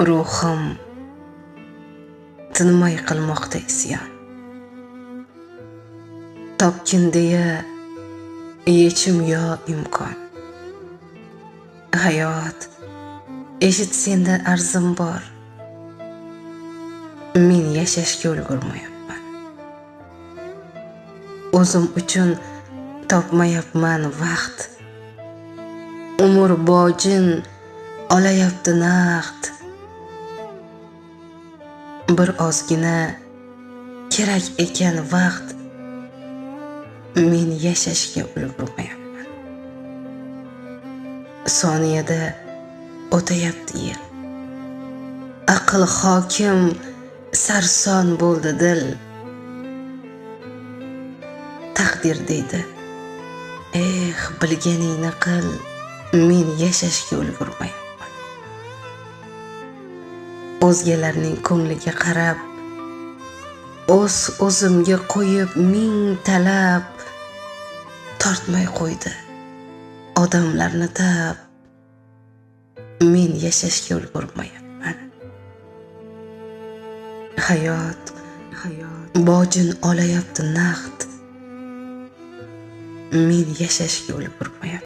Ruhim tinmay qilmoqda isyon. Topgin deya yechim yo imkon. Hayot, eshit senda arzim bor. Men yashashga ulgurmayapman. O'zim uchun topmayapman vaqt. Umr bojin olayapti naqd. Bir ozgina kerak ekan vaqt. Men yashashga ulgurmayapman. Soniyada o'tayapti yil. Aql hokim sarson bo'ldi dil. Taqdir deydi: bilganingni qil. Men yashashga ulgurmayapman. O'zgalarning ko'ngliga qarab, o'zimga qo'yib ming talab, tortmay qo'ydi odamlarni tab. Men yashashga ulgurmayapman. Hayot bojin olayapti naqd. Men yashashga ulgurmayapman.